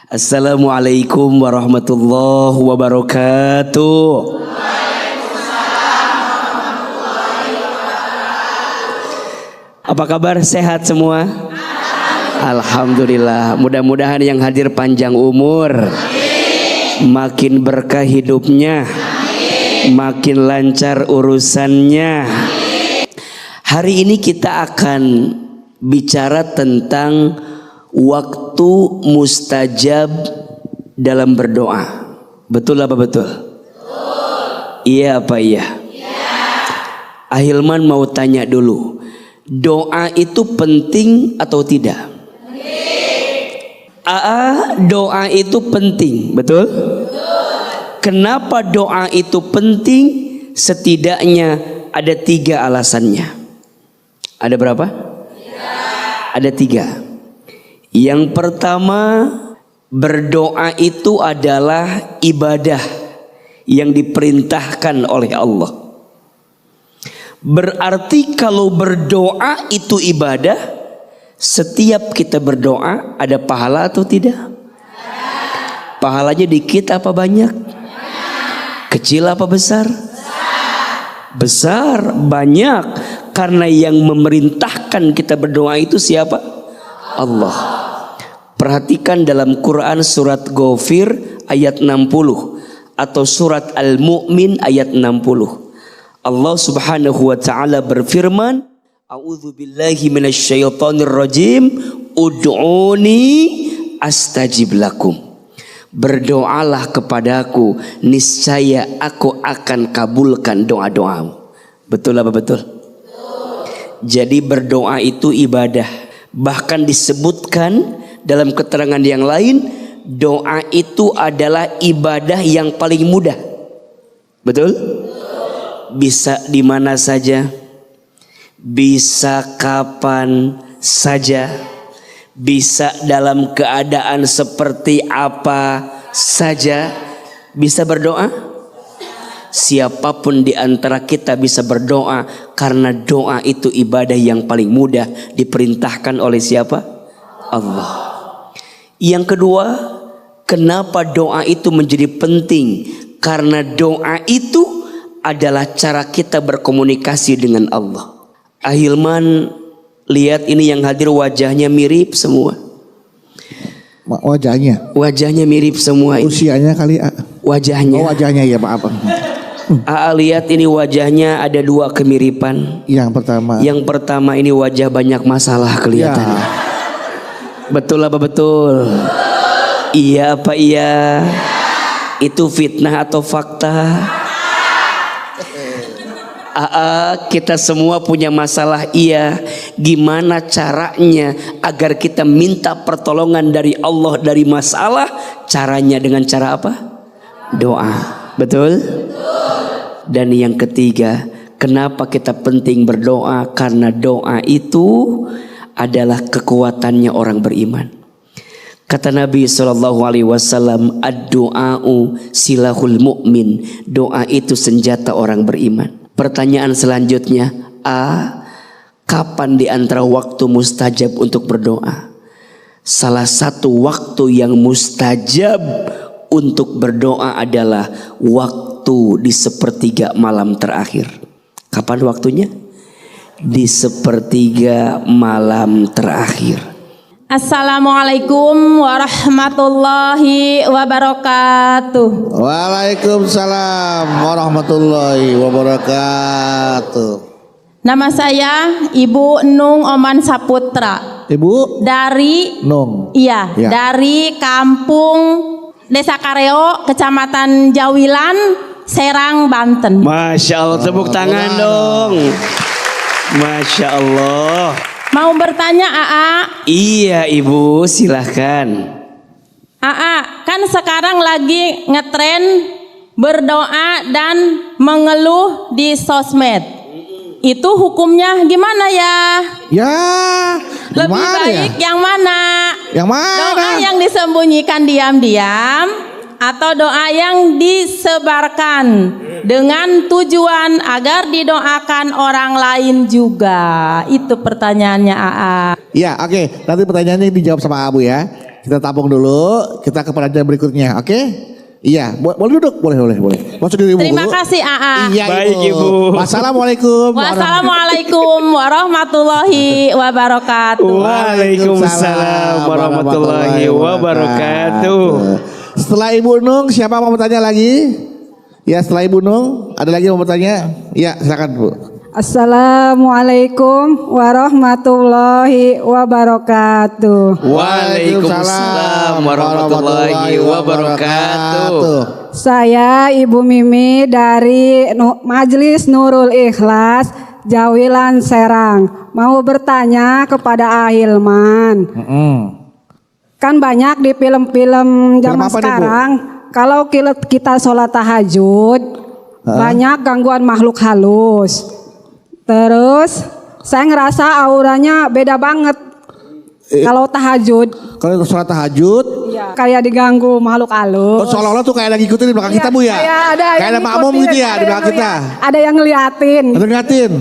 Assalamualaikum warahmatullahi wabarakatuh. Apa kabar? Sehat semua? Alhamdulillah. Mudah-mudahan yang hadir panjang umur, makin berkah hidupnya, makin lancar urusannya. Hari ini kita akan bicara tentang waktu mustajab dalam berdoa. Betul apa betul? Iya apa iya? Ahilman mau tanya dulu, doa itu penting atau tidak? Doa itu penting, betul? Kenapa doa itu penting? Setidaknya ada 3 alasannya. Ada berapa? Ada 3. Yang pertama, berdoa itu adalah ibadah yang diperintahkan oleh Allah. Berarti kalau berdoa itu ibadah, setiap kita berdoa ada pahala atau tidak? Pahalanya dikit apa banyak? Kecil apa besar? Besar, banyak. Karena yang memerintahkan kita berdoa itu siapa? Allah. Perhatikan dalam Quran surat Ghafir ayat 60 atau surat Al-Mu'min ayat 60. Allah Subhanahu wa taala berfirman, A'udzu billahi minasyaitonir rajim, ud'uni astajib lakum. Berdoalah kepadaku, niscaya aku akan kabulkan doa-doamu. Betul apa betul? Jadi berdoa itu ibadah. Bahkan disebutkan dalam keterangan yang lain, doa itu adalah ibadah yang paling mudah. Betul? Bisa di mana saja, bisa kapan saja, bisa dalam keadaan seperti apa saja bisa berdoa. Siapapun di antara kita bisa berdoa, karena doa itu ibadah yang paling mudah, diperintahkan oleh siapa? Allah. Yang kedua, kenapa doa itu menjadi penting? Karena doa itu adalah cara kita berkomunikasi dengan Allah. Ahilman, lihat ini yang hadir wajahnya mirip semua. Wajahnya mirip semua. Usianya kali. Wajahnya. Oh, wajahnya ya, maaf. Lihat ini wajahnya ada 2 kemiripan. Yang pertama ini wajah banyak masalah kelihatannya. Ya. Betul apa betul? Iya apa iya? Itu fitnah atau fakta? Kita semua punya masalah, iya. Gimana caranya agar kita minta pertolongan dari Allah dari masalah? Caranya dengan cara apa? Doa. Betul? Dan yang ketiga, kenapa kita penting berdoa? Karena doa itu adalah kekuatannya orang beriman. Kata Nabi SAW, ad-du'a'u silahul mu'min. Doa itu senjata orang beriman. Pertanyaan selanjutnya, kapan di antara waktu mustajab untuk berdoa? Salah satu waktu yang mustajab untuk berdoa adalah waktu di sepertiga malam terakhir. Kapan waktunya? Di sepertiga malam terakhir. Assalamualaikum warahmatullahi wabarakatuh. Waalaikumsalam warahmatullahi wabarakatuh. Nama saya Ibu Nung Oman Saputra. Ibu dari Nung. Iya, ya. Dari kampung Desa Kareo, Kecamatan Jawilan, Serang, Banten. Masya Allah, tepuk tangan dong. Masya Allah. Mau bertanya AA? Iya Ibu, silahkan. AA, kan sekarang lagi ngetren berdoa dan mengeluh di sosmed. Itu hukumnya gimana ya? Ya, lebih baik ya? Yang mana? Yang mana? Doa yang disembunyikan diam-diam atau doa yang disebarkan dengan tujuan agar didoakan orang lain juga? Itu pertanyaannya AA. Ya, oke. Nanti pertanyaannya dijawab sama Abu ya. kita tampung dulu. Kita ke pertanyaan berikutnya, oke? Iya, boleh duduk, boleh. Masuk diri Ibu Terima dulu. kasih AA. Iya, Baik, Ibu. Wassalamualaikum. Wassalamualaikum warahmatullahi wabarakatuh. Waalaikumsalam warahmatullahi wabarakatuh. Setelah Ibu Nung, siapa mau bertanya lagi? Ya, setelah Ibu Nung, ada lagi yang mau bertanya? Ya, silakan Bu. Assalamualaikum warahmatullahi wabarakatuh. Waalaikumsalam warahmatullahi wabarakatuh. Saya Ibu Mimi dari Majelis Nurul Ikhlas, Jawilan Serang. Mau bertanya kepada Ahilman. Kan banyak di film-film zaman apa nih, Bu? sekarang, kalau kita sholat tahajud, banyak gangguan makhluk halus. Terus saya ngerasa auranya beda banget. Kalau tahajud, Kalau sholat tahajud, ya, kayak diganggu makhluk halus. seolah-olah tuh kayak lagi ikutin di belakang kita Bu ya? Kayak ada Kayak ada makmum gitu ya di belakang kita. Ada yang ngeliatin. Ada ngeliatin.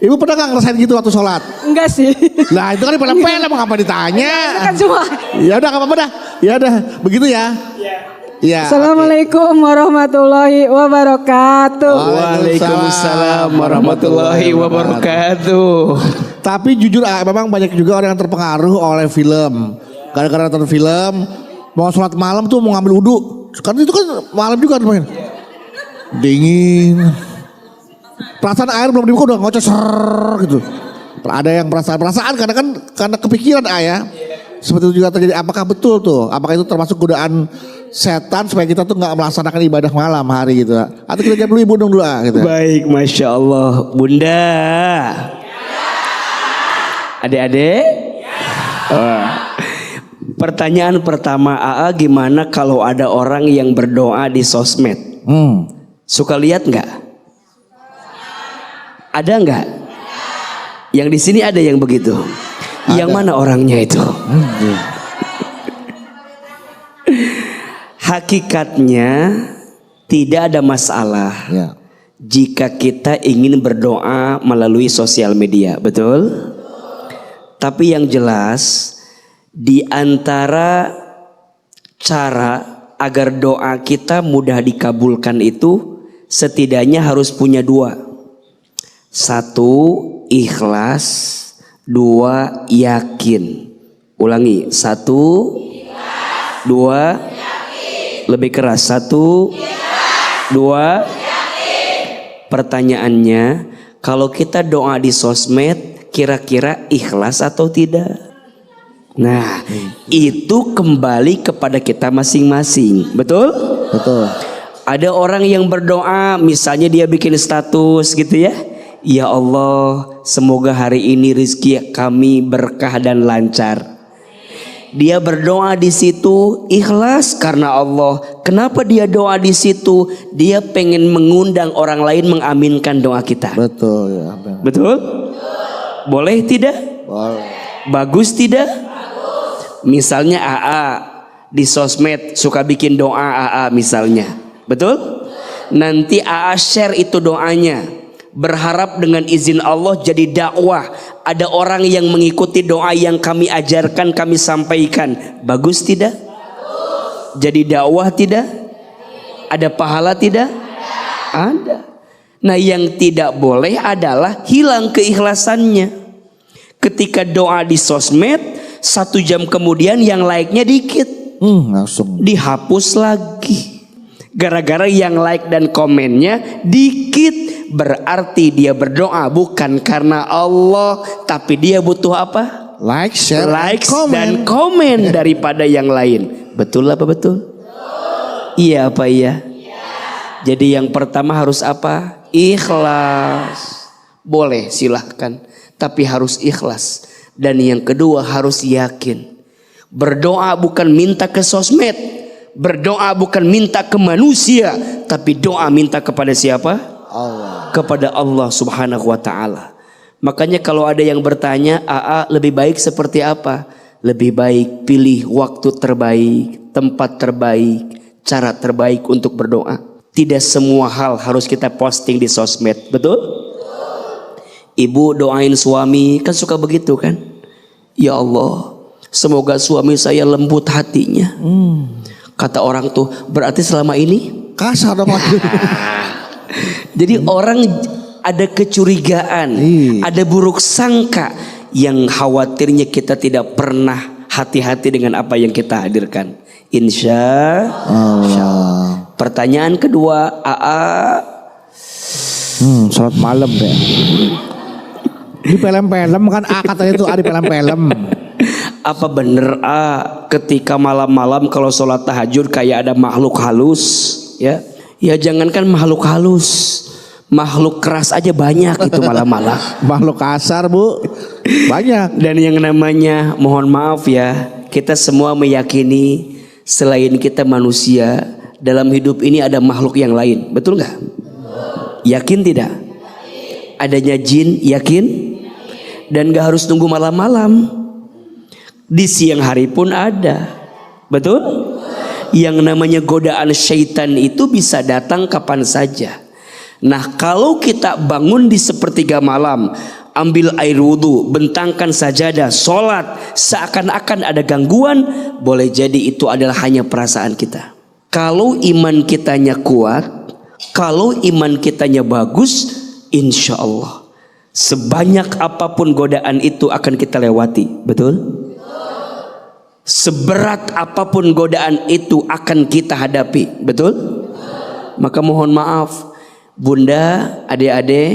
Ibu pernah gak ngerasain gitu waktu sholat? Enggak sih. Lah itu kan di film-film, ngapa ditanya? Itu kan cuma. Ya udah gak apa-apa dah. Ya udah, begitu ya. Iya. Assalamualaikum warahmatullahi wabarakatuh. Waalaikumsalam warahmatullahi wabarakatuh. Tapi jujur memang banyak juga orang yang terpengaruh oleh film. Gara-gara nonton film, mau sholat malam tuh mau ngambil wudhu. Karena itu kan malam juga teman. Dingin. Perasaan air belum dibuka udah ngoceh ser gitu. Ada yang perasaan karena kepikiran ayah. Seperti itu juga terjadi. Apakah betul tuh? Apakah itu termasuk godaan setan supaya kita tuh nggak melaksanakan ibadah malam hari gitu? Atau kita jawab dulu Ibu dulu gitu. Baik, Masya Allah. Bunda. Adik-adik? Oh. Pertanyaan pertama AA, gimana kalau ada orang yang berdoa di sosmed? Suka lihat nggak? Ada nggak? Yang di sini ada yang begitu. Yang mana orangnya itu? Hakikatnya tidak ada masalah Ya. jika kita ingin berdoa melalui sosial media, betul? Tapi yang jelas di antara cara agar doa kita mudah dikabulkan itu setidaknya harus punya dua. Satu, ikhlas. Dua, yakin. Ulangi. Satu, dua, lebih keras. Satu, dua. Pertanyaannya, kalau kita doa di sosmed, kira-kira ikhlas atau tidak? Nah, itu kembali kepada kita masing-masing. Betul? Betul. Ada orang yang berdoa, misalnya dia bikin status gitu ya. Ya Allah, semoga hari ini rezeki kami berkah dan lancar. Dia berdoa di situ ikhlas karena Allah. Kenapa dia doa di situ? Dia pengen mengundang orang lain mengaminkan doa kita. Betul ya. Betul? Boleh tidak? Boleh. Bagus tidak? Misalnya AA di sosmed suka bikin doa AA misalnya. Betul? Nanti AA share itu doanya. Berharap dengan izin Allah jadi dakwah. Ada orang yang mengikuti doa yang kami ajarkan, kami sampaikan. Bagus tidak? Jadi dakwah tidak? Ada pahala tidak? Ada. Nah, yang tidak boleh adalah hilang keikhlasannya. Ketika doa di sosmed, 1 jam kemudian yang like-nya dikit. Langsung. Dihapus lagi. Gara-gara yang like dan komennya dikit. Berarti dia berdoa bukan karena Allah, tapi dia butuh apa? Like, share, Likes comment. dan komen daripada yang lain. Betul apa betul? Iya apa iya? Jadi yang pertama harus apa? Ikhlas. Boleh silahkan, tapi harus ikhlas. Dan yang kedua harus yakin. Berdoa bukan minta ke sosmed. Berdoa bukan minta ke manusia, tapi doa minta kepada siapa? Allah. Kepada Allah Subhanahu wa ta'ala. Makanya kalau ada yang bertanya, AA lebih baik seperti apa? Lebih baik pilih waktu terbaik, tempat terbaik, cara terbaik untuk berdoa. Tidak semua hal harus kita posting di sosmed, betul? Ibu doain suami, kan suka begitu kan? Ya Allah, Semoga suami saya lembut hatinya. Kata orang tuh, berarti selama ini Kasar dong lagi. jadi orang ada kecurigaan, ada buruk sangka yang khawatirnya kita tidak pernah hati-hati dengan apa yang kita hadirkan. Insya Allah. Pertanyaan kedua, Sholat malam deh. Di film-film kan katanya itu di film-film. apa bener ketika malam-malam kalau sholat tahajud kayak ada makhluk halus ya? Ya jangankan makhluk halus, makhluk keras aja banyak itu malam-malam. Makhluk kasar bu, banyak. Dan yang namanya, mohon maaf ya, kita semua meyakini selain kita manusia, dalam hidup ini ada makhluk yang lain, betul nggak? Yakin tidak? Adanya jin, yakin? Dan gak harus nunggu malam-malam, di siang hari pun ada, betul? Yang namanya godaan syaitan itu bisa datang kapan saja. Nah kalau kita bangun di sepertiga malam, ambil air wudhu, bentangkan sajadah, sholat, seakan-akan ada gangguan, boleh jadi itu adalah hanya perasaan kita. Kalau iman kitanya kuat, kalau iman kitanya bagus, insya Allah sebanyak apapun godaan itu akan kita lewati, betul? Seberat apapun godaan itu akan kita hadapi, betul? Maka mohon maaf Bunda, adik-adik,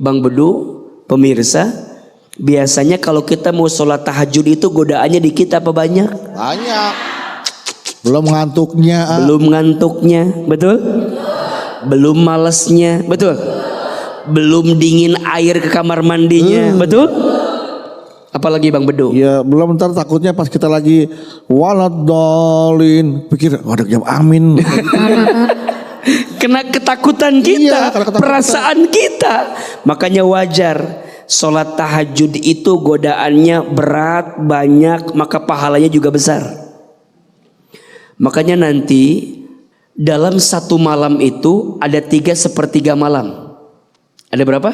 Bang Bedu, pemirsa, biasanya kalau kita mau sholat tahajud itu godaannya dikit apa banyak? Banyak. Belum ngantuknya. Belum ngantuknya, betul? Belum malesnya, betul? Belum dingin air ke kamar mandinya, betul? Apalagi Bang Bedu? Ya belum, ntar takutnya pas kita lagi waladolin pikir waduh jam amin. Kena ketakutan kita, Iya, kena ketakutan. perasaan kita. Makanya wajar sholat tahajud itu godaannya berat, banyak, maka pahalanya juga besar. Makanya nanti dalam satu malam itu ada 3/3 malam. Ada berapa?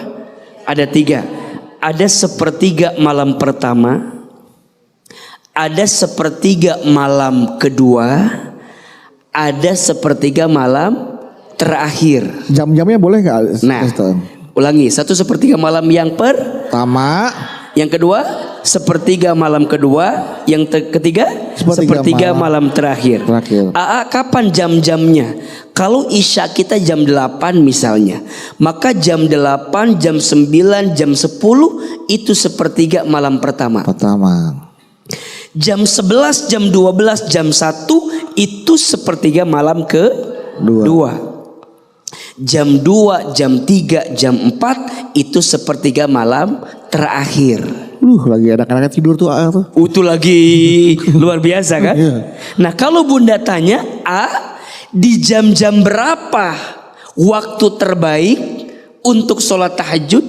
Ada 3. Ada 1/3 malam pertama, ada 1/3 malam kedua, ada 1/3 malam terakhir. Jam-jamnya boleh nggak? Nah, ulangi, 1/3 malam yang pertama, yang kedua 1/3 malam kedua, yang ketiga 1/3 malam terakhir. Kapan jam-jamnya? Kalau isya kita jam 8 misalnya, maka jam 8, jam 9, jam 10 itu 1/3 malam pertama. Jam 11, jam 12, jam 1 itu 1/3 malam kedua. Jam 2, jam 3, jam 4 itu 1/3 malam terakhir. Lagi anak-anaknya tidur tuh. Itu lagi luar biasa kan? Nah kalau Bunda tanya, di jam-jam berapa waktu terbaik untuk sholat tahajud?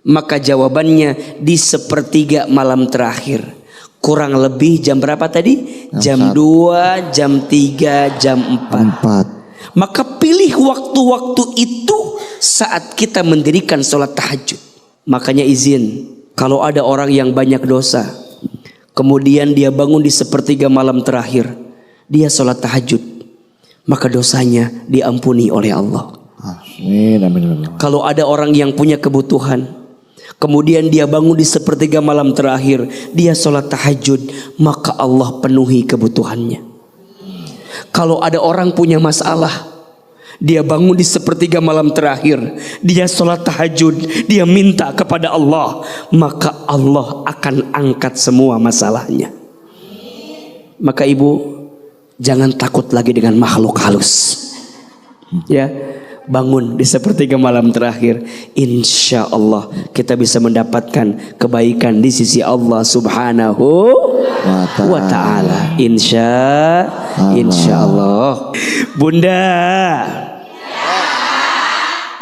Maka jawabannya di 1/3 malam terakhir. Kurang lebih jam berapa tadi? Jam 2, jam 3, jam 4. Maka pilih waktu-waktu itu saat kita mendirikan sholat tahajud. Makanya izin, kalau ada orang yang banyak dosa, kemudian dia bangun di 1/3 malam terakhir, dia sholat tahajud, maka dosanya diampuni oleh Allah. Amin. Kalau ada orang yang punya kebutuhan, kemudian dia bangun di 1/3 malam terakhir, dia sholat tahajud, maka Allah penuhi kebutuhannya. Kalau ada orang punya masalah, dia bangun di 1/3 malam terakhir, dia sholat tahajud, dia minta kepada Allah, maka Allah akan angkat semua masalahnya. Maka ibu, jangan takut lagi dengan makhluk halus. Ya, bangun di 1/3 malam terakhir, insya Allah kita bisa mendapatkan kebaikan di sisi Allah Subhanahu wa ta'ala. Insya Allah. Bunda,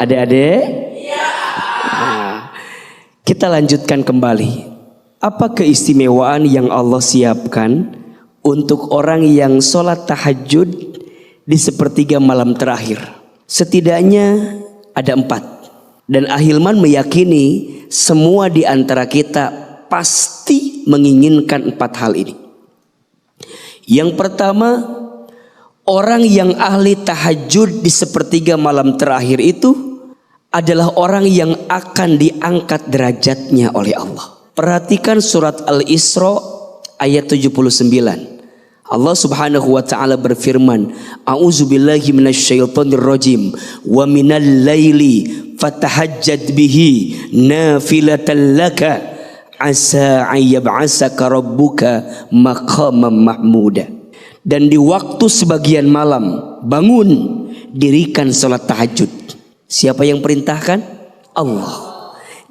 adik-adik, kita lanjutkan kembali. Apa keistimewaan yang Allah siapkan untuk orang yang sholat tahajud di 1/3 malam terakhir? Setidaknya ada 4. Dan Ahilman meyakini semua di antara kita pasti menginginkan 4 hal ini. Yang pertama, orang yang ahli tahajud di sepertiga malam terakhir itu adalah orang yang akan diangkat derajatnya oleh Allah. Perhatikan surat Al-Isra ayat 79. Allah Subhanahu wa taala berfirman, "A'udzubillahi minasyaitonir rajim wa minal laili fatahajjad bihi nafilatan laka asa ayyab'asaka rabbuka maqaman mahmuda." Dan di waktu sebagian malam bangun, dirikan salat tahajud. Siapa yang perintahkan? Allah.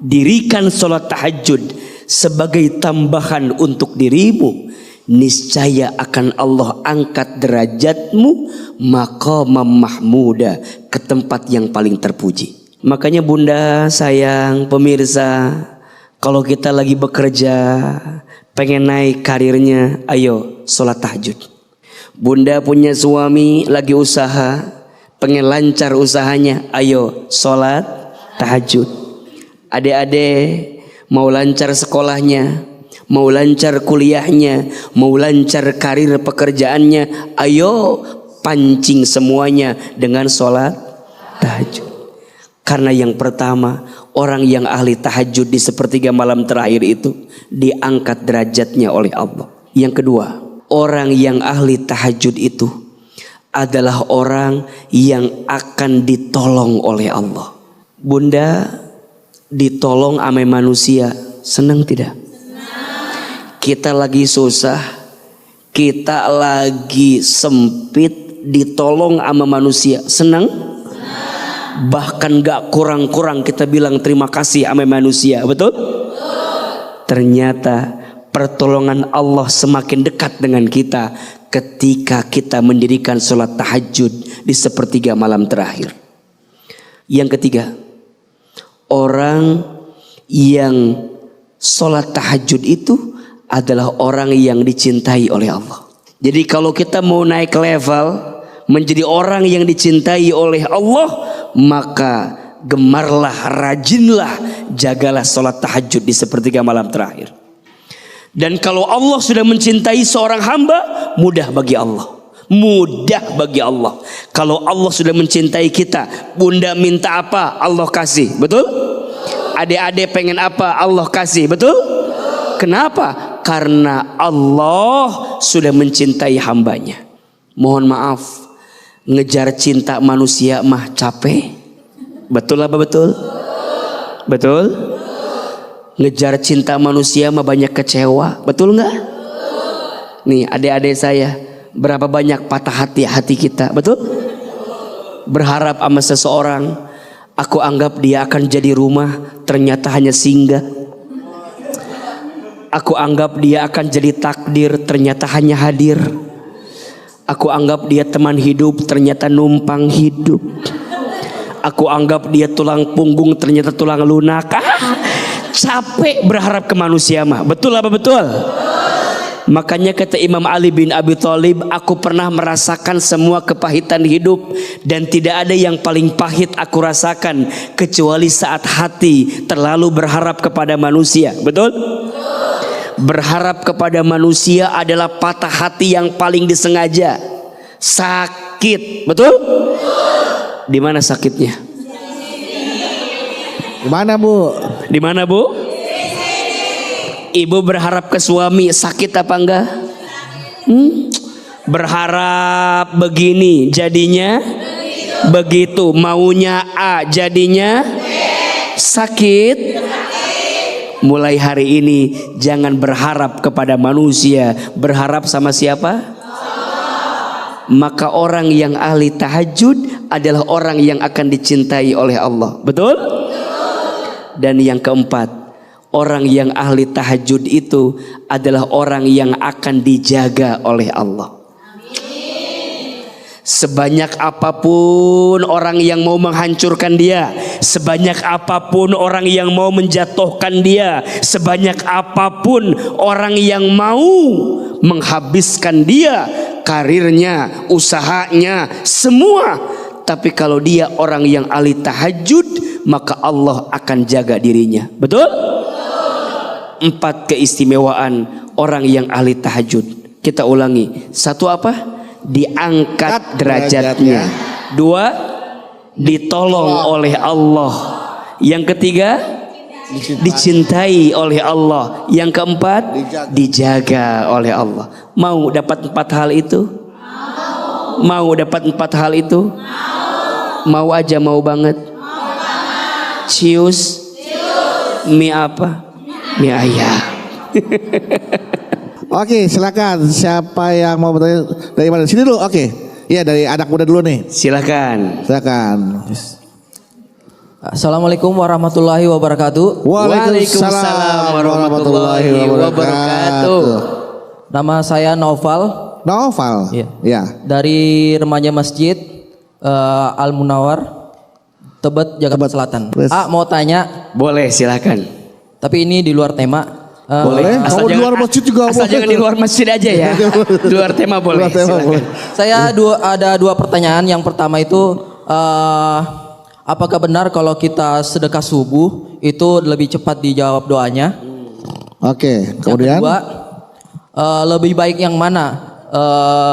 Dirikan salat tahajud sebagai tambahan untuk dirimu. Niscaya akan Allah angkat derajatmu maqaman mahmuda, ke tempat yang paling terpuji. Makanya bunda, sayang, pemirsa, kalau kita lagi bekerja pengen naik karirnya, ayo sholat tahajud. Bunda punya suami lagi usaha pengen lancar usahanya, ayo sholat tahajud. Adik-adik mau lancar sekolahnya, mau lancar kuliahnya, mau lancar karir pekerjaannya, ayo pancing semuanya dengan sholat tahajud. Karena yang pertama, orang yang ahli tahajud di sepertiga malam terakhir itu diangkat derajatnya oleh Allah. Yang kedua, orang yang ahli tahajud itu adalah orang yang akan ditolong oleh Allah. Bunda, ditolong sama manusia, senang tidak? Kita lagi susah, kita lagi sempit, ditolong sama manusia, senang? Bahkan gak kurang-kurang kita bilang terima kasih sama manusia, betul? Ternyata pertolongan Allah semakin dekat dengan kita ketika kita mendirikan sholat tahajud di sepertiga malam terakhir. Yang ketiga, orang yang sholat tahajud itu adalah orang yang dicintai oleh Allah. Jadi kalau kita mau naik level menjadi orang yang dicintai oleh Allah, maka gemarlah, rajinlah, jagalah sholat tahajud di sepertiga malam terakhir. Dan kalau Allah sudah mencintai seorang hamba, mudah bagi Allah. Mudah bagi Allah. Kalau Allah sudah mencintai kita, bunda minta apa, Allah kasih, betul? Adik-adik pengen apa, Allah kasih, betul? Kenapa? Karena Allah sudah mencintai hambanya. Mohon maaf, ngejar cinta manusia mah capek. Betul apa betul? Betul? Ngejar cinta manusia mah banyak kecewa. Betul nggak? Nih adik-adik saya, berapa banyak patah hati kita, betul? Berharap sama seseorang, aku anggap dia akan jadi rumah, ternyata hanya singgah. Aku anggap dia akan jadi takdir, ternyata hanya hadir. Aku anggap dia teman hidup, ternyata numpang hidup. Aku anggap dia tulang punggung, ternyata tulang lunak. Capek berharap ke manusia mah. Betul apa betul? Makanya kata Imam Ali bin Abi Thalib, aku pernah merasakan semua kepahitan hidup, dan tidak ada yang paling pahit aku rasakan kecuali saat hati terlalu berharap kepada manusia. Betul? Berharap kepada manusia adalah patah hati yang paling disengaja. Sakit, betul? Di mana sakitnya? Di mana Bu? Di mana Bu? Ibu berharap ke suami, sakit apa enggak? Berharap begini, jadinya begitu. Maunya A, jadinya sakit. Mulai hari ini jangan berharap kepada manusia, berharap sama siapa? Maka orang yang ahli tahajud adalah orang yang akan dicintai oleh Allah. Betul? Dan yang keempat, orang yang ahli tahajud itu adalah orang yang akan dijaga oleh Allah. Sebanyak apapun orang yang mau menghancurkan dia, sebanyak apapun orang yang mau menjatuhkan dia, sebanyak apapun orang yang mau menghabiskan dia, karirnya, usahanya, semua. Tapi kalau dia orang yang ahli tahajud, maka Allah akan jaga dirinya. Betul? 4 keistimewaan orang yang ahli tahajud. Kita ulangi. 1 apa? Diangkat derajatnya. 2, ditolong oleh Allah. Yang ketiga, dicintai oleh Allah. Yang keempat, dijaga oleh Allah. Mau dapat 4 hal itu? Mau dapat 4 hal itu? Mau aja, mau banget. Cius. Mie apa? Mie ayam. Oke, silakan. Siapa yang mau bertanya dari mana? Sini dulu. Oke. Iya, dari anak muda dulu nih. Silakan. Silakan. Assalamualaikum warahmatullahi wabarakatuh. Waalaikumsalam warahmatullahi wabarakatuh. Nama saya Naufal. Naufal. Iya. Ya. Dari remaja masjid Al Munawar, Tebet, Jakarta Selatan. Terus. Mau tanya, Boleh, silakan. tapi ini di luar tema. Boleh. Kalau di luar masjid juga asal boleh. jangan di luar masjid aja ya. Di luar tema boleh. Luar tema silakan. boleh. Saya ada 2 pertanyaan. Yang pertama itu, apakah benar kalau kita sedekah subuh itu lebih cepat dijawab doanya? Oke, kemudian. Yang kedua, lebih baik yang mana?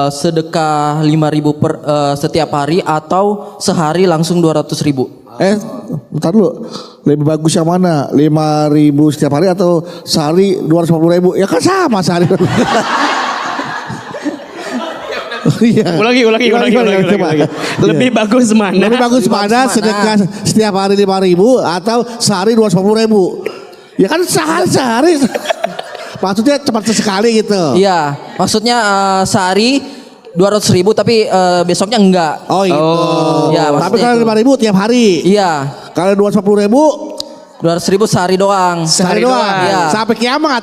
Sedekah 5.000 setiap hari atau sehari langsung 200.000? Bentar dulu. Lebih bagus yang mana? 5.000 setiap hari atau sehari 250.000? Ya kan sama sehari. Iya. Ulangi. Coba. Lebih bagus mana? Lebih bagus mana sedekah setiap hari 5.000 atau sehari 250.000? Ya kan sehari. Maksudnya cepat sekali gitu. Iya, maksudnya sehari 200.000 tapi besoknya enggak. Oh itu. Ya, tapi maksudnya kalau 5.000 tiap hari. Iya, Kalau 250.000 200.000 sehari doang. sehari doang. Iya. Sampai kiamat.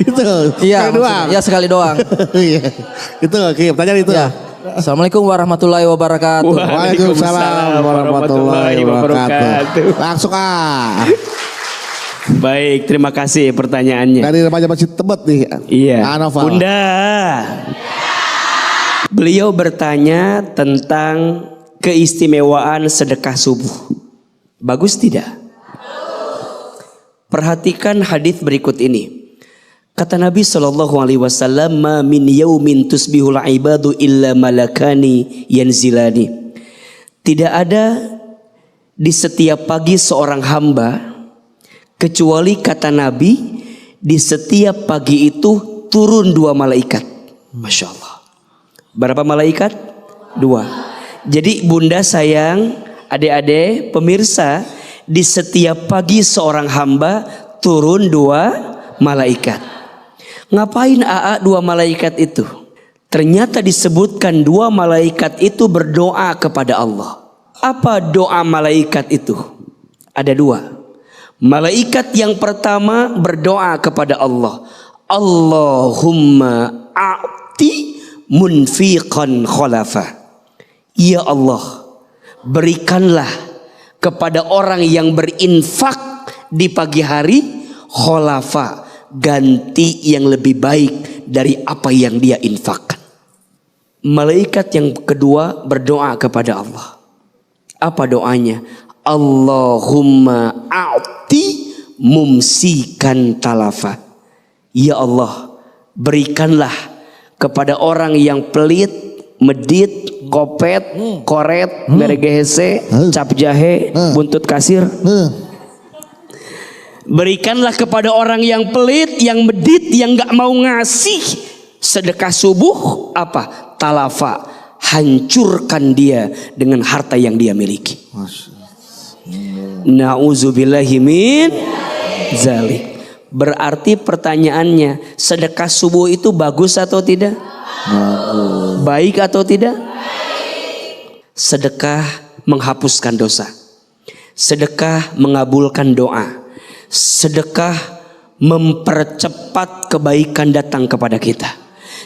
Gitu. Iya, Sekali doang. iya sekali doang. Iya. Itu oke, pertanyaan itu. Ya. Assalamualaikum warahmatullahi wabarakatuh. Waalaikumsalam warahmatullahi wabarakatuh. Langsung Baik, terima kasih pertanyaannya. dari remaja masjid Tebet nih. Iya. Naufal. Bunda. Beliau bertanya tentang keistimewaan sedekah subuh. Bagus tidak? Perhatikan hadis berikut ini. Kata Nabi SAW, "Ma min yaumin tusbihul ibadu illa malakani yanzilani." Tidak ada di setiap pagi seorang hamba, kecuali kata Nabi, di setiap pagi itu turun 2 malaikat. Masya Allah. Berapa malaikat? 2. Jadi bunda sayang, adik-adik, pemirsa, di setiap pagi seorang hamba turun 2 malaikat. Ngapain AA 2 malaikat itu? Ternyata disebutkan 2 malaikat itu berdoa kepada Allah. Apa doa malaikat itu? Ada 2. Malaikat yang pertama berdoa kepada Allah. Allahumma a'ti munfiqan khalafa. Ya Allah, berikanlah kepada orang yang berinfak di pagi hari khalafa, ganti yang lebih baik dari apa yang dia infakkan. Malaikat yang kedua berdoa kepada Allah. Apa doanya? Allahumma a'ti mumsikan talafa. Ya Allah, berikanlah kepada orang yang pelit, medit, kopet, koret, beregehese, cap jahe, buntut kasir. Berikanlah kepada orang yang pelit, yang medit, yang gak mau ngasih sedekah subuh. Apa? Talafa. Hancurkan dia dengan harta yang dia miliki. Na'udzubillahi min zalik. Berarti pertanyaannya, sedekah subuh itu bagus atau tidak? Baik atau tidak? Sedekah menghapuskan dosa. Sedekah mengabulkan doa. Sedekah mempercepat kebaikan datang kepada kita.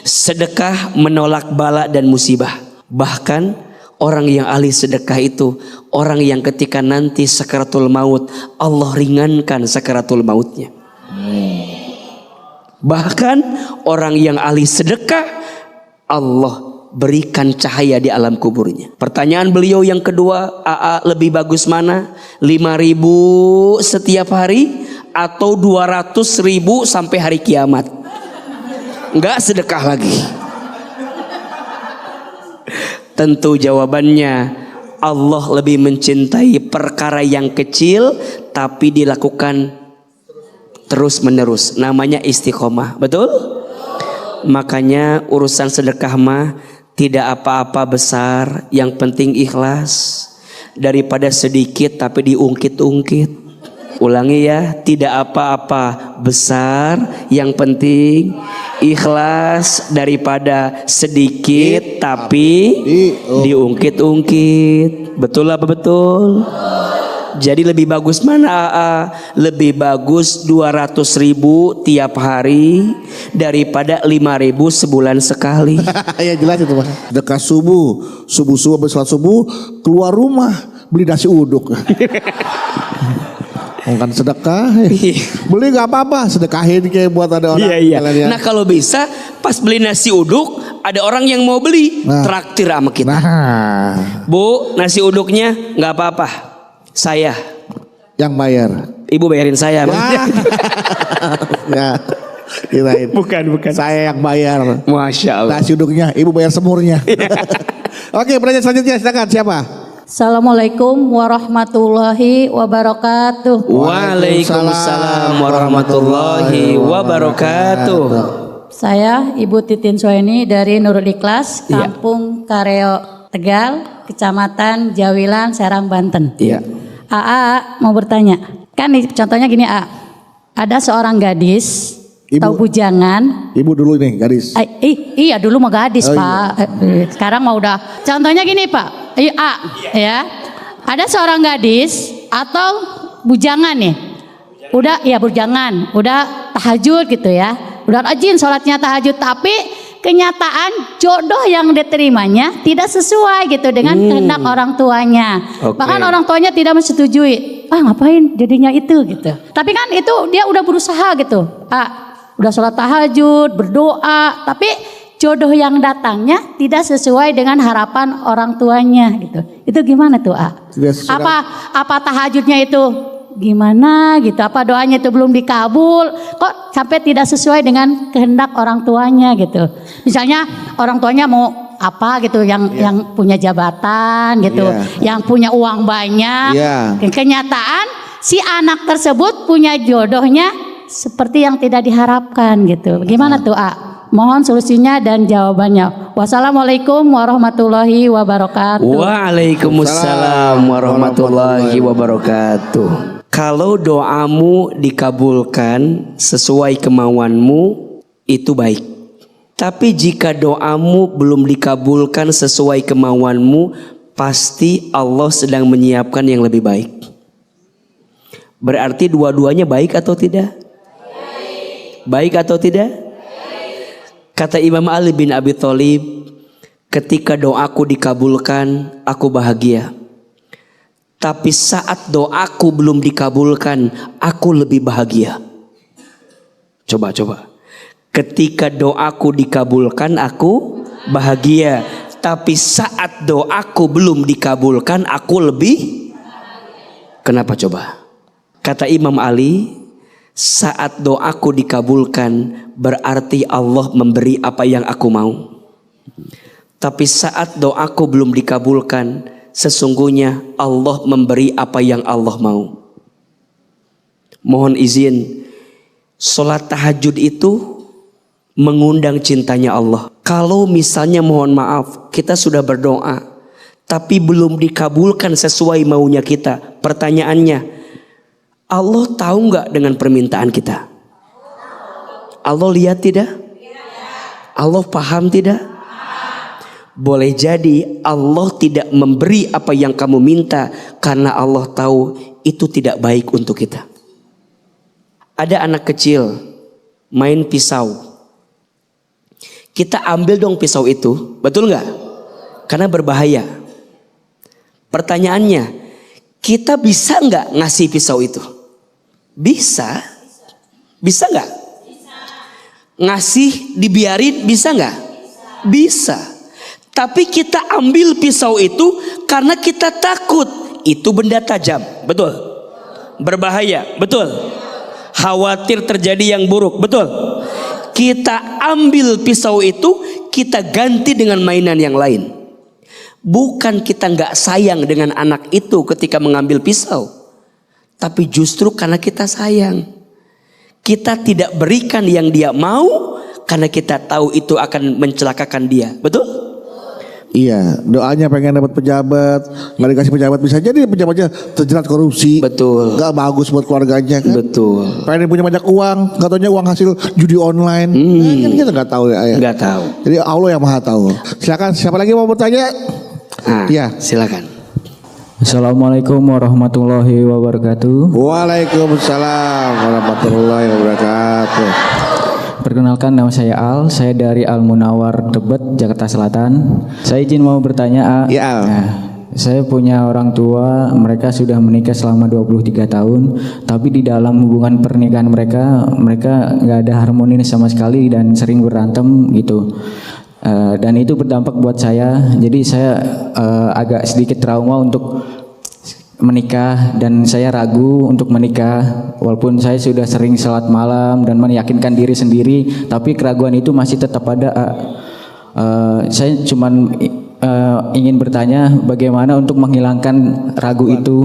Sedekah menolak bala dan musibah. Bahkan orang yang ahli sedekah itu orang yang ketika nanti sakaratul maut, Allah ringankan sakaratul mautnya. Bahkan orang yang ahli sedekah, Allah berikan cahaya di alam kuburnya. Pertanyaan beliau yang kedua, AA lebih bagus mana? 5.000 setiap hari atau 200.000 sampai hari kiamat? Enggak sedekah lagi. Tentu jawabannya, Allah lebih mencintai perkara yang kecil tapi dilakukan terus menerus. Namanya istiqomah. Betul? Makanya urusan sedekah mah tidak apa-apa besar, yang penting ikhlas. Daripada sedikit tapi diungkit-ungkit. Ulangi ya, tidak apa-apa besar, yang penting ikhlas, daripada sedikit tapi diungkit-ungkit. Betul apa betul? Jadi lebih bagus mana AA? Lebih bagus 200.000 tiap hari daripada 5.000 sebulan sekali. Ya jelas itu Mas. Dekat subuh habis sholat subuh keluar rumah beli nasi uduk. Kan sedekah. Beli nggak apa-apa, sedekahin kayak buat ada orang. Iya. Nah kalau bisa pas beli nasi uduk ada orang yang mau beli, traktir sama kita. Bu, nasi uduknya nggak apa-apa, saya yang bayar. Ibu bayarin saya. Ya, kirain. Bukan. Saya yang bayar. Masya Allah. Nasi uduknya, ibu bayar semurnya. Oke, pertanyaan selanjutnya silakan, siapa? Assalamualaikum warahmatullahi wabarakatuh. Waalaikumsalam warahmatullahi wabarakatuh. Saya Ibu Titin Suhaini dari Nurul Ikhlas, Kampung Kareo Tegal, Kecamatan Jawilan, Serang, Banten. Iya. AA mau bertanya, kan contohnya gini A, ada seorang gadis atau bujangan. Ibu dulu nih gadis. Iya dulu mau gadis Pak. Sekarang mau udah. Contohnya gini Pak. A ya. Ada seorang gadis atau bujangan nih. Udah ya bujangan, udah tahajud gitu ya. Udah rajin sholatnya tahajud, tapi kenyataan jodoh yang diterimanya tidak sesuai gitu dengan kehendak orang tuanya. Bahkan orang tuanya tidak menyetujui. Ngapain jadinya itu gitu. Tapi kan itu dia udah berusaha gitu. Udah sholat tahajud, berdoa, tapi jodoh yang datangnya tidak sesuai dengan harapan orang tuanya gitu. Itu gimana tuh Apa tahajudnya itu gimana gitu? Apa doanya itu belum dikabul? Kok sampai tidak sesuai dengan kehendak orang tuanya gitu? Misalnya orang tuanya mau apa gitu, yang punya jabatan gitu, yang punya uang banyak. Kenyataan si anak tersebut punya jodohnya seperti yang tidak diharapkan gitu. Gimana tuh Mohon solusinya dan jawabannya. Wassalamualaikum warahmatullahi wabarakatuh. Waalaikumsalam warahmatullahi wabarakatuh. Kalau doamu dikabulkan sesuai kemauanmu, itu baik. Tapi jika doamu belum dikabulkan sesuai kemauanmu, pasti Allah sedang menyiapkan yang lebih baik. Berarti dua-duanya baik atau tidak? Baik atau tidak? Kata Imam Ali bin Abi Thalib, ketika doaku dikabulkan, aku bahagia. Tapi saat doaku belum dikabulkan, aku lebih bahagia. Coba. Ketika doaku dikabulkan, aku bahagia. Tapi saat doaku belum dikabulkan, aku lebih. Kenapa coba? Kata Imam Ali, saat doaku dikabulkan berarti Allah memberi apa yang aku mau. Tapi saat doaku belum dikabulkan, sesungguhnya Allah memberi apa yang Allah mau. Mohon izin, sholat tahajud itu mengundang cintanya Allah. Kalau misalnya mohon maaf, kita sudah berdoa tapi belum dikabulkan sesuai maunya kita. Pertanyaannya, Allah tahu nggak dengan permintaan kita? Allah lihat tidak? Allah paham tidak? Boleh jadi Allah tidak memberi apa yang kamu minta karena Allah tahu itu tidak baik untuk kita. Ada anak kecil main pisau. Kita ambil dong pisau itu, betul nggak? Karena berbahaya. Pertanyaannya, kita bisa nggak ngasih pisau itu? Bisa nggak? Ngasih dibiarin bisa nggak? Bisa. Tapi kita ambil pisau itu karena kita takut itu benda tajam, betul? Berbahaya, betul? Khawatir terjadi yang buruk, betul? Kita ambil pisau itu, kita ganti dengan mainan yang lain. Bukan kita nggak sayang dengan anak itu ketika mengambil pisau, tapi justru karena kita sayang. Kita tidak berikan yang dia mau karena kita tahu itu akan mencelakakan dia. Betul? Iya, doanya pengen dapat pejabat, nggak dikasih pejabat, bisa jadi pejabatnya terjerat korupsi. Betul. Nggak bagus buat keluarganya kan. Betul. Pengen punya banyak uang, nggak taunya uang hasil judi online. Kan kita nggak tahu ya. Nggak tahu. Jadi Allah yang maha tahu. Silakan, siapa lagi mau bertanya? Iya, silakan. Assalamualaikum warahmatullahi wabarakatuh. Waalaikumsalam warahmatullahi wabarakatuh. Perkenalkan, nama saya Al. Saya dari Al Munawar Tebet, Jakarta Selatan. Saya izin mau bertanya, A. Ya, Al. Saya punya orang tua, mereka sudah menikah selama 23 tahun, tapi di dalam hubungan pernikahan mereka nggak ada harmoni sama sekali dan sering berantem gitu. Dan itu berdampak buat saya, jadi saya agak sedikit trauma untuk menikah dan saya ragu untuk menikah walaupun saya sudah sering salat malam dan meyakinkan diri sendiri, tapi keraguan itu masih tetap ada. Saya cuman ingin bertanya bagaimana untuk menghilangkan ragu itu.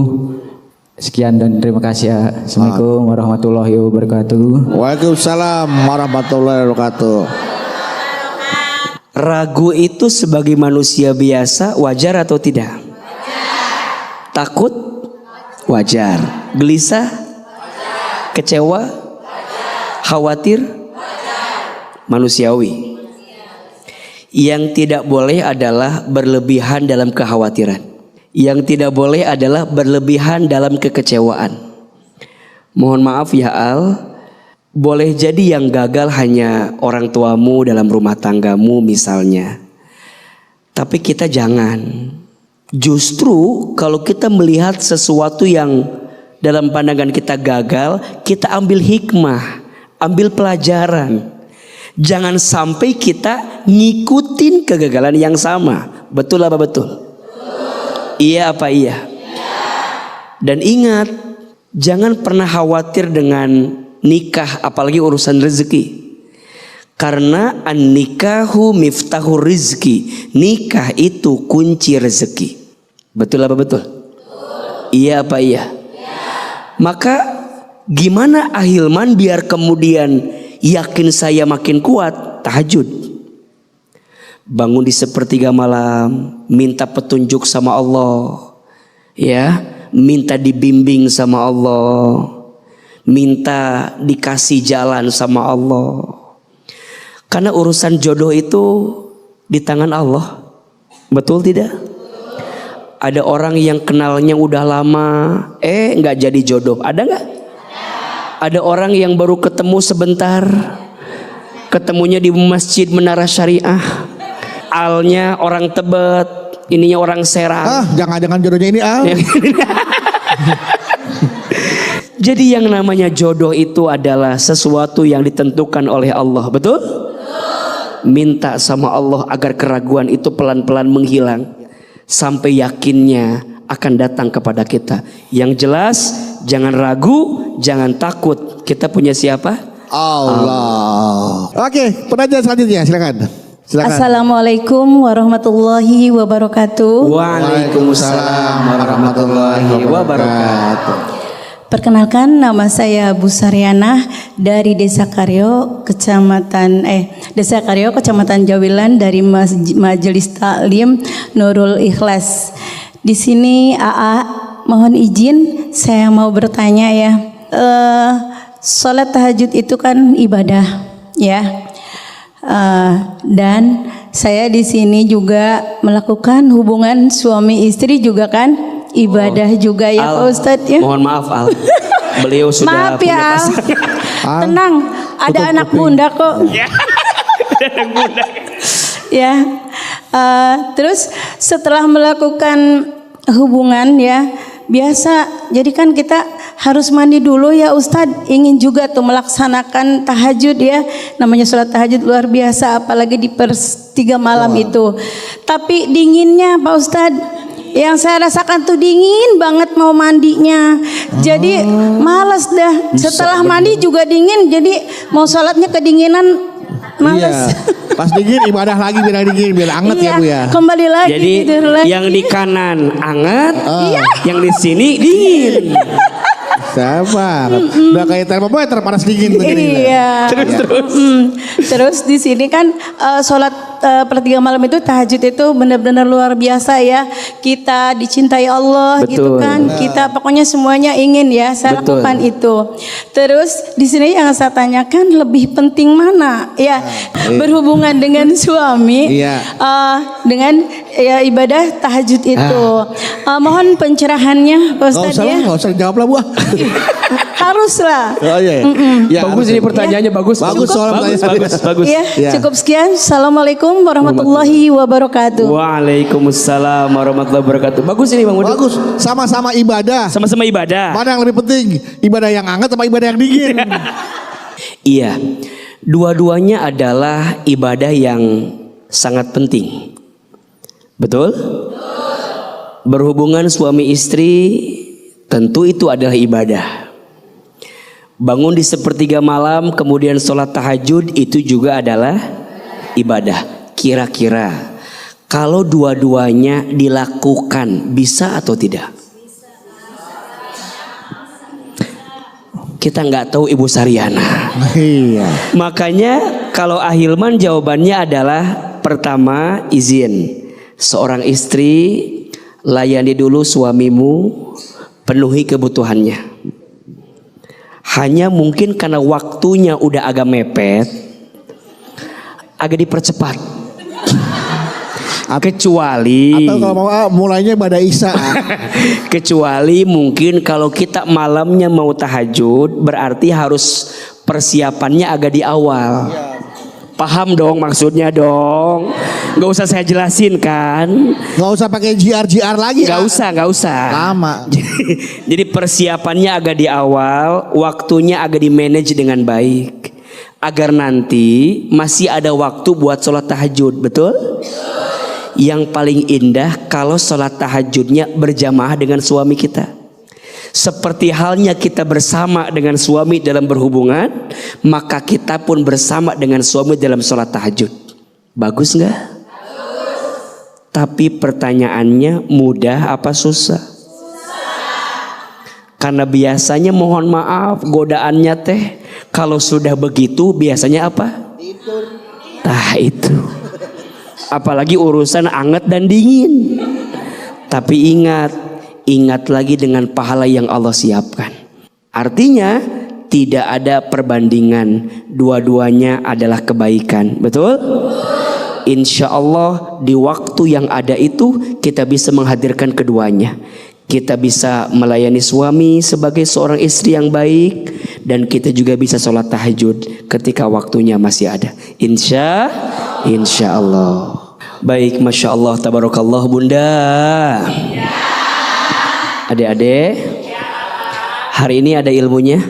Sekian dan terima kasih ya. Assalamualaikum warahmatullahi wabarakatuh. Waalaikumsalam warahmatullahi wabarakatuh. Ragu itu sebagai manusia biasa wajar atau tidak? Wajar. Takut? Wajar. Gelisah? Wajar. Kecewa? Wajar. Khawatir? Wajar. Manusiawi. Yang tidak boleh adalah berlebihan dalam kekhawatiran. Yang tidak boleh adalah berlebihan dalam kekecewaan. Mohon maaf ya Al, boleh jadi yang gagal hanya orang tuamu dalam rumah tanggamu misalnya. Tapi kita jangan. Justru kalau kita melihat sesuatu yang dalam pandangan kita gagal, kita ambil hikmah, ambil pelajaran. Jangan sampai kita ngikutin kegagalan yang sama. Betul apa betul? Iya apa iya? Dan ingat, jangan pernah khawatir dengan nikah, apalagi urusan rezeki. Karena an-nikahu miftahu rizki. Nikah itu kunci rezeki. Betul apa betul? Iya apa iya? Maka gimana ahilman biar kemudian yakin saya makin kuat? Tahajud. Bangun di sepertiga malam, minta petunjuk sama Allah. Ya, minta dibimbing sama Allah. Minta dikasih jalan sama Allah. Karena urusan jodoh itu di tangan Allah. Betul tidak? Ada orang yang kenalnya udah lama, nggak jadi jodoh. Ada nggak? Ada orang yang baru ketemu sebentar, ketemunya di masjid Menara Syariah. Alnya orang Tebet, ininya orang Serang. Jangan-jangan jodohnya ini Al. Jadi yang namanya jodoh itu adalah sesuatu yang ditentukan oleh Allah, betul? Minta sama Allah agar keraguan itu pelan-pelan menghilang sampai yakinnya akan datang kepada kita. Yang jelas jangan ragu, jangan takut. Kita punya siapa? Allah. Oke, penanya selanjutnya silakan. Assalamualaikum warahmatullahi wabarakatuh. Waalaikumsalam warahmatullahi wabarakatuh. Perkenalkan, nama saya Bu Saryana dari Desa Karyo, Kecamatan Jawilan, dari Majelis Taklim Nurul Ikhlas. Di sini AA mohon izin saya mau bertanya ya. Salat tahajud itu kan ibadah ya. Dan saya di sini juga melakukan hubungan suami istri juga kan ibadah juga ya Pak Ustadz ya. Mohon maaf Al, beliau sudah maaf punya ya pasangan. Tenang, ada anak bunda kok. Ya, terus setelah melakukan hubungan ya biasa, jadi kan kita harus mandi dulu ya Ustadz, ingin juga tuh melaksanakan tahajud ya, namanya sholat tahajud luar biasa, apalagi di 3 malam itu. Tapi dinginnya Pak Ustadz, yang saya rasakan tuh dingin banget mau mandinya, jadi malas dah. Setelah mandi juga dingin, jadi mau sholatnya kedinginan, malas. Iya. Pas dingin ibadah lagi biar dingin, biar anget ya Bu ya. Kembali lagi. Jadi tidur lagi. yang di kanan anget, yang di sini dingin. Sabar. Udah kayak termometer panas dingin tuh gini. Iya. Terus di sini kan sholat per 3 malam itu tahajud itu benar-benar luar biasa ya. Kita dicintai Allah gitu Betul. kan. Kita pokoknya semuanya ingin ya saya Betul. lakukan itu. Terus di sini yang saya tanyakan lebih penting mana? Ya, berhubungan dengan suami. Iya. Dengan ya ibadah tahajud itu. Mohon pencerahannya Pak Ustadz ya. Nggak usah dijawab lah Bu. Haruslah. Oh iya. Ya, Bagus ini pertanyaannya bagus. Bagus soal pertanyaan. Bagus. Iya, Ya. cukup sekian. Assalamualaikum warahmatullahi wabarakatuh. Waalaikumsalam warahmatullahi wabarakatuh. Bagus ini Bang Udin. Bagus. Sama-sama ibadah. Sama-sama ibadah. Mana yang lebih penting? Ibadah yang hangat sama ibadah yang dingin? Iya, dua-duanya adalah ibadah yang sangat penting. Betul? Berhubungan suami istri tentu itu adalah ibadah. Bangun di 1/3 malam kemudian sholat tahajud itu juga adalah ibadah. Kira-kira kalau dua-duanya dilakukan bisa atau tidak? Kita nggak tahu Ibu Sariana. Iya. Makanya kalau Ahilman jawabannya adalah pertama izin. Seorang istri layani dulu suamimu, penuhi kebutuhannya. Hanya mungkin karena waktunya udah agak mepet, agak dipercepat. Kecuali Atau kalau mau mulainya pada Isya. kecuali mungkin kalau kita malamnya mau tahajud, berarti harus persiapannya agak di awal. Paham dong maksudnya dong. Gak usah saya jelasin kan. Nggak usah pakai GR lagi. Gak usah. Lama. Jadi persiapannya agak di awal, waktunya agak di manage dengan baik, agar nanti masih ada waktu buat sholat tahajud, betul? Yang paling indah kalau sholat tahajudnya berjamaah dengan suami kita. Seperti halnya kita bersama dengan suami dalam berhubungan, maka kita pun bersama dengan suami dalam sholat tahajud. Bagus nggak? Tapi pertanyaannya mudah apa susah? Karena biasanya mohon maaf godaannya teh kalau sudah begitu biasanya apa? Nah itu. Apalagi urusan anget dan dingin. Tapi ingat lagi dengan pahala yang Allah siapkan. Artinya tidak ada perbandingan, dua-duanya adalah kebaikan. Betul? Insya Allah di waktu yang ada itu kita bisa menghadirkan keduanya. Kita bisa melayani suami sebagai seorang istri yang baik, dan kita juga bisa sholat tahajud ketika waktunya masih ada. Insya Allah. Baik, Masya Allah, Tabarakallah Bunda. Adik-adik, hari ini ada ilmunya.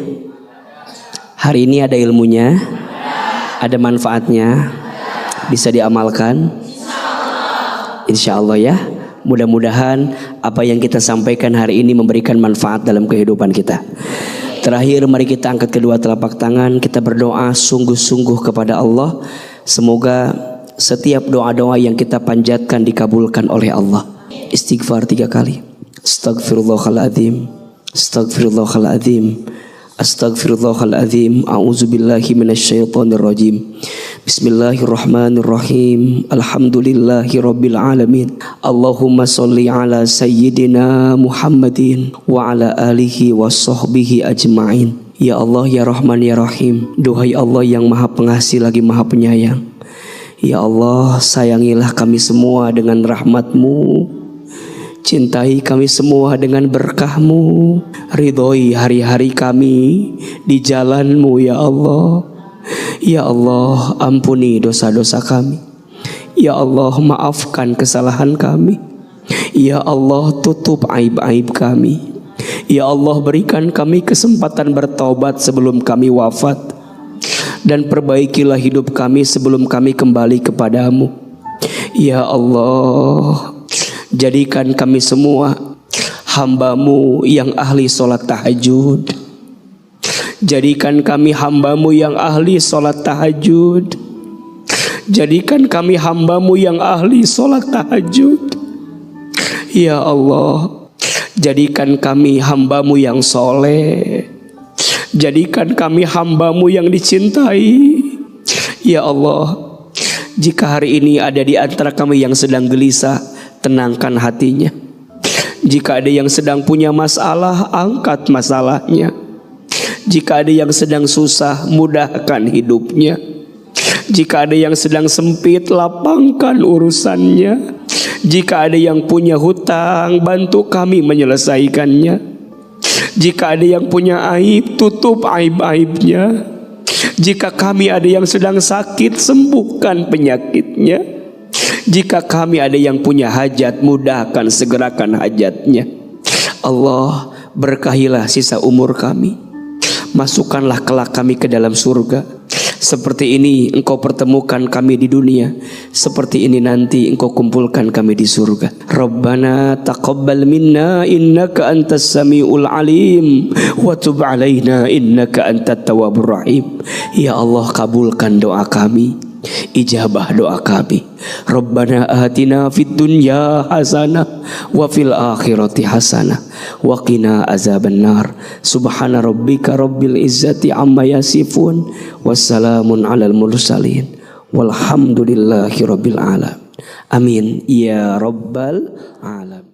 Hari ini ada ilmunya. Ada manfaatnya. Bisa diamalkan. Insya Allah ya. Mudah-mudahan apa yang kita sampaikan hari ini memberikan manfaat dalam kehidupan kita. Terakhir mari kita angkat kedua telapak tangan, kita berdoa sungguh-sungguh kepada Allah. Semoga setiap doa-doa yang kita panjatkan dikabulkan oleh Allah. Istighfar 3 kali. Astaghfirullahaladzim, Astaghfirullahaladzim, Astaghfirullahaladzim. A'udzubillahi minasyaitonirrajim. Bismillahirrahmanirrahim. Alhamdulillahi rabbil alamin. Allahumma sholli ala sayyidina Muhammadin wa ala alihi wa sahbihi ajma'in. Ya Allah, ya Rahman, ya Rahim. Duhai Allah yang maha pengasih lagi maha penyayang. Ya Allah, sayangilah kami semua dengan rahmat-Mu. Cintai kami semua dengan berkah-Mu. Ridhoi hari-hari kami di jalan-Mu ya Allah. Ya Allah, ampuni dosa-dosa kami. Ya Allah, maafkan kesalahan kami. Ya Allah, tutup aib-aib kami. Ya Allah, berikan kami kesempatan bertaubat sebelum kami wafat, dan perbaikilah hidup kami sebelum kami kembali kepadamu. Ya Allah, jadikan kami semua hamba-Mu yang ahli sholat tahajud. Jadikan kami hamba-Mu yang ahli sholat tahajud. Jadikan kami hamba-Mu yang ahli sholat tahajud. Ya Allah, jadikan kami hamba-Mu yang soleh. Jadikan kami hamba-Mu yang dicintai. Ya Allah, jika hari ini ada di antara kami yang sedang gelisah, tenangkan hatinya. Jika ada yang sedang punya masalah, angkat masalahnya. Jika ada yang sedang susah, mudahkan hidupnya. Jika ada yang sedang sempit, lapangkan urusannya. Jika ada yang punya hutang, bantu kami menyelesaikannya. Jika ada yang punya aib, tutup aib-aibnya. Jika kami ada yang sedang sakit, sembuhkan penyakitnya. Jika kami ada yang punya hajat, mudahkan, segerakan hajatnya. Allah, berkahilah sisa umur kami. Masukkanlah kelak kami ke dalam surga. Seperti ini Engkau pertemukan kami di dunia, seperti ini nanti Engkau kumpulkan kami di surga. Rabbana taqabbal minna innaka antas samiul alim wa tub alaina innaka antat tawwabur rahim. Ya Allah, kabulkan doa kami, ijabah doa kami. Rabbana atina fid dunya hasanah wa fil akhirati hasanah wa qina azabannar. Subhana rabbika rabbil izzati amma yasifun, wassalamun alal mursalin, walhamdulillahi rabbil alamin. Amin ya rabbal alamin.